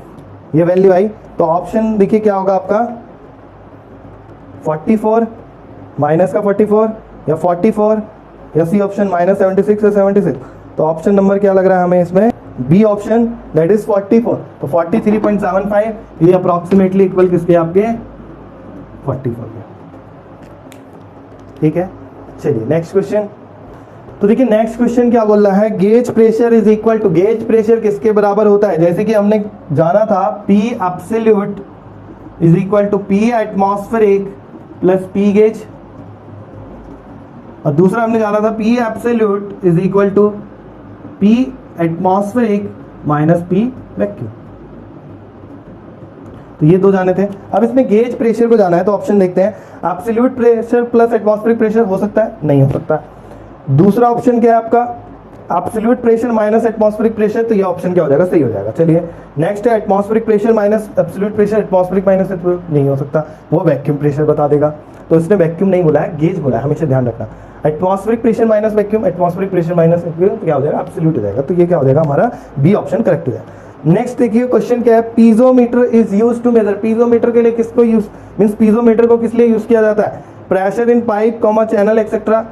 ये वैल्यू आई। तो ऑप्शन देखिए क्या होगा आपका 44 माइनस का 44 या 44 या सी ऑप्शन माइनस 76 या 76। तो ऑप्शन नंबर क्या लग रहा है हमें इसमें, बी ऑप्शन, दैट इज 44। तो 43.75 ये अप्रोक्सीमेटली इक्वल किसके, आपके 44 के, ठीक है। चलिए नेक्स्ट क्वेश्चन। तो देखिए नेक्स्ट क्वेश्चन क्या बोल रहा है, gauge pressure is equal to, gauge pressure किसके बराबर होता है, जैसे कि हमने जाना था P absolute is equal to P atmospheric plus P gauge, और दूसरा हमने जाना था P absolute is equal to P atmospheric minus P vacuum. तो ये दो जाने थे। अब इसमें गेज प्रेशर को जाना है, तो ऑप्शन देखते हैं, absolute pressure plus atmospheric pressure हो सकता है, नहीं हो सकता। दूसरा ऑप्शन क्या है आपका, absolute pressure minus atmospheric pressure, तो ये ऑप्शन क्या हो जाएगा, सही हो जाएगा। चलिए नेक्स्ट है atmospheric pressure minus absolute pressure, atmospheric minus नहीं हो सकता, वो वैक्यूम प्रेशर बता देगा। तो इसने वैक्यूम नहीं बोला है, गेज बोला है, हमेशा ध्यान रखना। Atmospheric pressure minus vacuum, atmospheric pressure minus vacuum, क्या हो जाएगा, एब्सोल्यूट हो जाएगा। तो ये क्या हो जाएगा, हमारा बी ऑप्शन करेक्ट हो जाएगा। नेक्स्ट देखिए क्वेश्चन क्या है, piezometer is used to measure, piezometer के लिए किसको यूज, मींस पीजोमीटर को किस लिए यूज किया जाता है, pressure in pipe comma channel etcetera.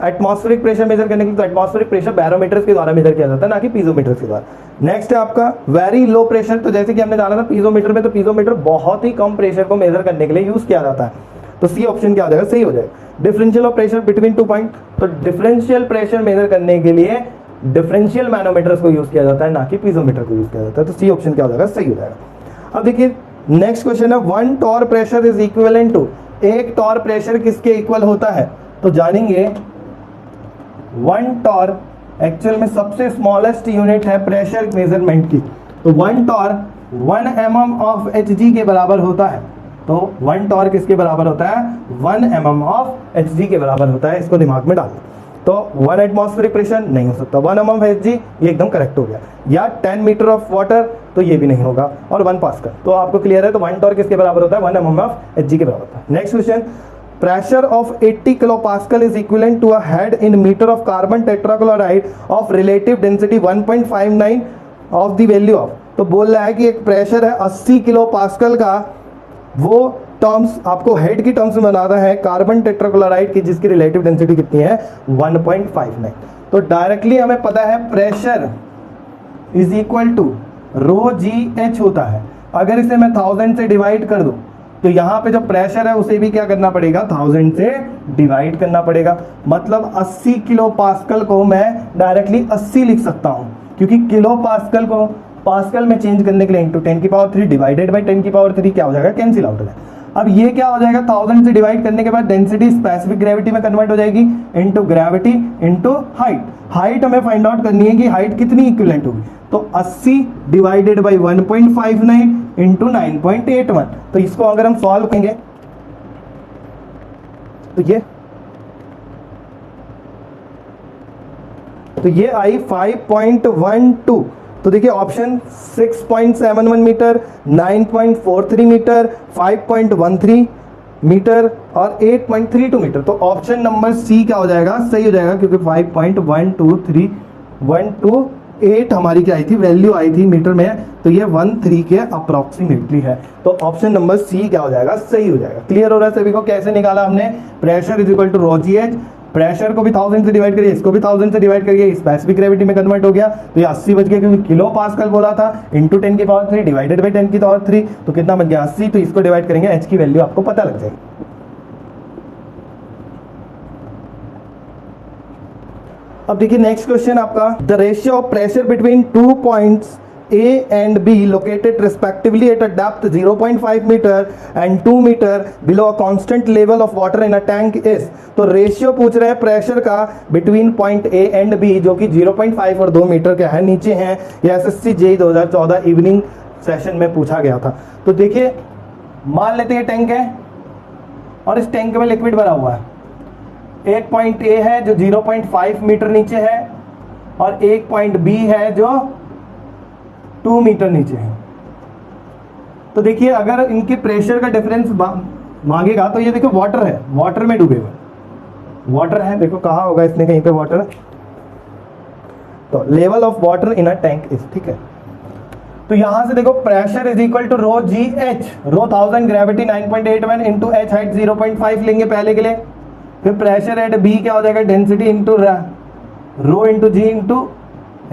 Atmospheric pressure measure करने के लिए तो एटमॉस्फेरिक प्रेशर बैरोमीटर के द्वारा मेजर किया जाता है, ना कि पीजोमीटर के द्वारा। नेक्स्ट है आपका वेरी लो प्रेशर, तो जैसे कि हमने जाना था पीजोमीटर में, तो पीजोमीटर बहुत ही कम प्रेशर को मेजर करने के लिए यूज किया जाता है, तो सी ऑप्शन क्या हो जाएगा, सही हो जाएगा। Differential of pressure between 2 point, तो डिफरेंशियल प्रेशर मेजर करने के लिए डिफरेंशियल मैनोमीटर्स को यूज किया जाता है, ना कि पीजोमीटर को यूज किया जाता है, तो सी ऑप्शन क्या हो जाएगा, सही हो जाएगा। अब देखिए नेक्स्ट क्वेश्चन है, 1 torr pressure is equivalent to, एक टॉर प्रेशर किसके इक्वल होता है, तो जानेंगे 1 टॉर एक्चुअल में सबसे स्मॉलेस्ट यूनिट है प्रेशर मेजरमेंट की, तो 1 टॉर 1 mm ऑफ Hg के बराबर होता है। तो 1 टॉर किसके बराबर होता है, 1 mm ऑफ Hg के बराबर होता है, इसको दिमाग में डाल दो। तो 1 एटमॉस्फेरिक प्रेशर नहीं हो सकता, 1 mm ऑफ Hg ये एकदम करेक्ट हो गया, या 10 मीटर ऑफ वाटर तो ये भी नहीं होगा, और 1 पास्कल, तो आपको क्लियर है। तो 1 टॉर किसके बराबर होता है, 1 mm ऑफ Hg के बराबर होता है। Next question, pressure of 80 kilopascal is equivalent to a head in meter of carbon tetrachloride of relative density 1.59 of the value of, तो बोल रहा है कि एक प्रेशर है 80 किलो पास्कल का, वो टर्म्स आपको हेड की टर्म्स में बनाना है कार्बन टेट्राक्लोराइड की, जिसकी रिलेटिव डेंसिटी कितनी है 1.59। तो डायरेक्टली हमें पता है pressure is equal to rho g h होता है। अगर इसे मैं 1000 से डिवाइड कर दूं, तो यहाँ पे जो प्रेशर है उसे भी क्या करना पड़ेगा, 1000 से डिवाइड करना पड़ेगा, मतलब 80 किलो पास्कल को मैं डायरेक्टली 80 लिख सकता हूँ, क्योंकि किलो पास्कल को पास्कल में चेंज करने के लिए इंटू 10 की पावर 3 डिवाइडेड बाई 10 की पावर 3 क्या हो जाएगा, कैंसिल आउट हो जाएगा। अब ये क्या हो जाएगा, 1000 से डिवाइड करने के बाद डेंसिटी स्पेसिफिक ग्रेविटी में कन्वर्ट हो जाएगी into gravity into height. Height हमें फाइंड आउट करनी है कि हाइट कितनी इक्विवेलेंट होगी, तो 80 डिवाइडेड बाई 1.59 इंटू 9.81। तो इसको अगर हम सॉल्व करेंगे तो ये आई 5.12। तो देखिए ऑप्शन 6.71 मीटर, 9.43 मीटर, 5.13 मीटर और 8.32 मीटर। तो ऑप्शन नंबर सी क्या हो जाएगा, सही हो जाएगा, क्योंकि 5.123 12 0.8 हमारी क्या आई थी, वैल्यू आई थी मीटर में, तो ये 13 के अप्रोक्सीमेटली है। तो ऑप्शन नंबर सी क्या हो जाएगा, सही हो जाएगा। क्लियर हो रहा है सभी को? कैसे निकाला हमने, pressure is equal to rho g h, pressure को भी 1000 से डिवाइड करिए, इसको भी 1000 से डिवाइड करिए, स्पेसिफिक ग्रेविटी में कन्वर्ट हो गया, तो ये 80 बच गया, क्योंकि किलो पास्कल बोला था, इंटू 10 की पावर 3 डिवाइडेड बाई 10 की पावर 3, तो कितना बच गया 80। तो इसको डिवाइड करेंगे, एच की वैल्यू आपको पता लग जाएगी। अब देखिए नेक्स्ट क्वेश्चन आपका, the ratio of pressure between 2 points A and B located respectively at a depth 0.5 meter and 2 meter below a constant level of water in a tank is, तो ratio पूछ रहे हैं प्रेशर का between point A and B जो कि 0.5 और 2 metre का है, नीचे हैं। ये एसएससी जेईई 2014 इवनिंग सेशन में पूछा गया था। तो देखिए मान लेते हैं टैंक है और इस टैंक में लिक्विड भरा हुआ है, एक पॉइंट A है जो 0.5 मीटर नीचे है और एक पॉइंट B है जो 2 मीटर नीचे है। तो देखिए अगर इनके प्रेशर का डिफरेंस मांगेगा तो ये देखो वाटर है, वाटर में डूबे हुए वाटर है, देखो कहा होगा इसने कहीं पे वाटर, तो level of water in a tank is, ठीक है। तो यहां से देखो pressure is equal to rho g h, rho 1000 gravity 9.81 into h height 0.5 लेंगे पहले के लिए, फिर प्रेशर एट बी क्या हो जाएगा, डेंसिटी इंटू रो इंटू जी इंटू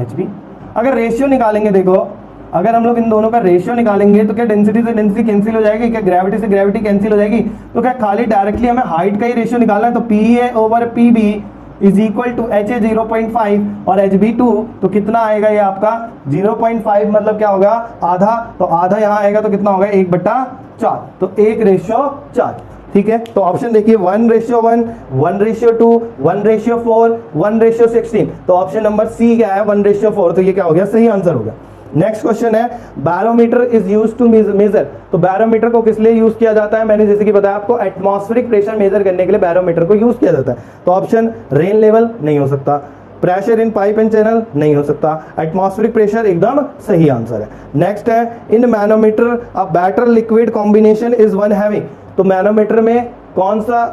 एच बी। अगर रेशियो निकालेंगे, देखो अगर हम लोग इन दोनों का रेशियो निकालेंगे तो क्या डेंसिटी से डेंसिटी कैंसिल हो जाएगी, क्या ग्रेविटी से ग्रेविटी कैंसिल हो जाएगी, तो क्या खाली डायरेक्टली हमें हाइट का ही रेशियो निकालना है, तो P A over P B is equal to H A 0.5 और एच बी 2, तो कितना आएगा ये आपका 0.5 मतलब क्या होगा आधा, तो आधा यहाँ आएगा तो कितना होगा 1/4, तो 1:4, ठीक है। तो ऑप्शन देखिए 1:1, 1:2, 1:4, 1:16, तो ऑप्शन नंबर सी क्या है 1:4, तो ये क्या हो गया, सही आंसर हो गया। नेक्स्ट क्वेश्चन है, barometer is used to measure, तो बैरोमीटर को किस लिए यूज किया जाता है, मैंने जैसे कि बताया आपको, एटमॉस्फेरिक प्रेशर मेजर करने के लिए बैरोमीटर को यूज किया जाता है। तो ऑप्शन रेन लेवल नहीं हो सकता, pressure in pipe and channel नहीं हो सकता, एटमॉस्फेरिक प्रेशर एकदम सही आंसर है। नेक्स्ट है, in manometer a better liquid combination is one having, तो मैनोमीटर में कौन सा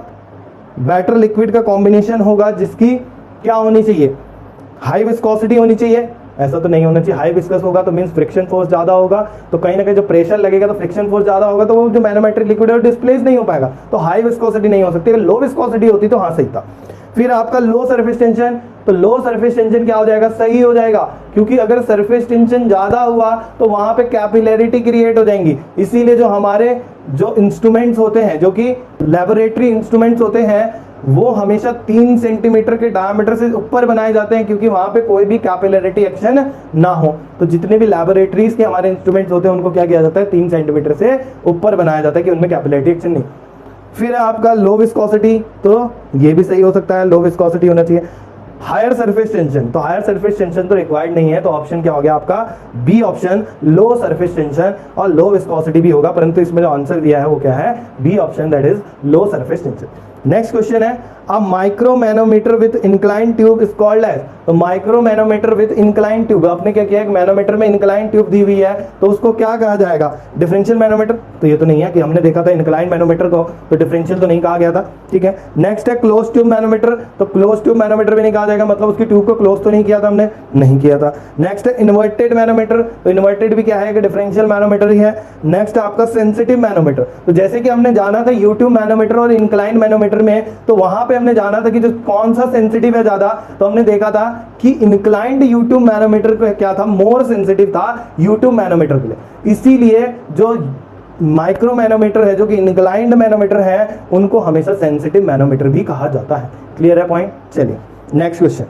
बेटर लिक्विड का कॉम्बिनेशन होगा जिसकी क्या होनी चाहिए, हाई विस्कोसिटी होनी चाहिए, ऐसा तो नहीं होना चाहिए, हाई विस्कस होगा तो मींस फ्रिक्शन फोर्स ज्यादा होगा, तो कहीं ना कहीं जो प्रेशर लगेगा तो फ्रिक्शन फोर्स ज्यादा होगा, तो वो जो मैनोमेट्रिक लिक्विड है डिस्प्लेस नहीं हो पाएगा, तो हाई विस्कोसिटी नहीं हो सकती। लो विस्कोसिटी होती तो हाँ सही था। फिर आपका लो सरफेस टेंशन, तो लो सरफेस टेंशन क्या हो जाएगा, सही हो जाएगा, क्योंकि अगर सरफेस टेंशन ज्यादा हुआ तो वहां पे कैपिलैरिटी क्रिएट हो जाएंगी, इसीलिए जो हमारे जो इंस्ट्रूमेंट्स होते हैं, जो कि लेबोरेटरी इंस्ट्रूमेंट्स होते हैं, वो हमेशा 3 सेंटीमीटर के डायमीटर से ऊपर बनाए जाते हैं, क्योंकि वहां पे कोई भी कैपिलैरिटी एक्शन ना हो। तो जितने भी लेबोरेटरीज के हमारे इंस्ट्रूमेंट्स होते हैं उनको क्या किया जाता है, 3 सेंटीमीटर से ऊपर बनाया जाता है कि उनमें कैपिलैरिटी एक्शन नहीं। फिर आपका लो विस्कोसिटी, तो ये भी सही हो सकता है, लो विस्कोसिटी होना चाहिए। हायर सरफेस टेंशन, तो हायर सरफेस टेंशन तो रिक्वायर्ड नहीं है, तो ऑप्शन क्या हो गया आपका बी ऑप्शन, लो सरफेस टेंशन और लो विस्कोसिटी भी होगा, परंतु इसमें जो आंसर दिया है वो क्या है, B option, that is low surface tension. Next question है, a micro manometer with incline tube is called as, तो micro manometer with incline tube, आपने क्या किया, एक मैनोमीटर में इंक्लाइन ट्यूब दी हुई है तो उसको क्या कहा जाएगा, डिफरेंशियल मैनोमीटर, तो ये तो नहीं है कि हमने देखा था इंक्लाइन मैनोमीटर को, तो डिफरेंशियल तो नहीं कहा गया था, ठीक है। नेक्स्ट है क्लोज ट्यूब मैनोमीटर, तो क्लोज ट्यूब मैनोमीटर भी नहीं कहा जाएगा, मतलब उसकी ट्यूब को क्लोज तो नहीं किया था हमने, नहीं किया था। नेक्स्ट है इन्वर्टेड मैनोमीटर, तो इन्वर्टेड भी क्या है कि डिफरेंशियल मैनोमीटर ही है। नेक्स्ट आपका सेंसिटिव मैनोमीटर, तो जैसे कि हमने जाना था यूट्यूब मैनोमीटर और इंक्लाइन मैनोमीटर में, तो वहां पे हमने जाना था कि जो कौन सा सेंसिटिव है ज्यादा, तो हमने देखा था कि इंक्लाइंड यूट्यूब मैनोमीटर को क्या था, मोर सेंसिटिव था यूट्यूब मैनोमीटर के लिए, इसीलिए जो माइक्रो मैनोमीटर है, जो कि इंक्लाइंड मैनोमीटर है, उनको हमेशा सेंसिटिव मैनोमीटर भी कहा जाता है। क्लियर है पॉइंट? चलिए next question,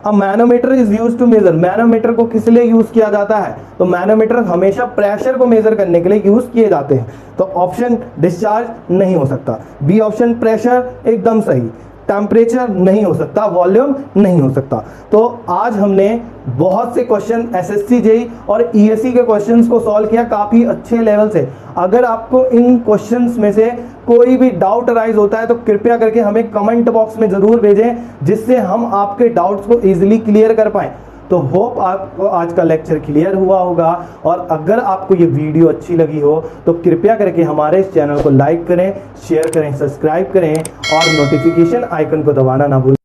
a manometer is used to measure, manometer को किस लिए यूज किया जाता है, तो मैनोमीटर हमेशा प्रेशर को मेजर करने के लिए यूज किए जाते हैं, तो ऑप्शन डिस्चार्ज नहीं हो सकता, बी ऑप्शन प्रेशर एकदम सही, टेम्परेचर नहीं हो सकता, वॉल्यूम नहीं हो सकता। तो आज हमने बहुत से क्वेश्चन एसएससी जेईई और ईएससी के क्वेश्चंस को सॉल्व किया काफी अच्छे लेवल से। अगर आपको इन क्वेश्चंस में से कोई भी डाउट अराइज होता है तो कृपया करके हमें कमेंट बॉक्स में जरूर भेजें, जिससे हम आपके डाउट्स को इजीली क्लियर कर पाएं। तो होप आपको आज का लेक्चर क्लियर हुआ होगा, और अगर आपको ये वीडियो अच्छी लगी हो तो कृपया करके हमारे इस चैनल को लाइक करें, शेयर करें, सब्सक्राइब करें और नोटिफिकेशन आइकन को दबाना ना भूलें।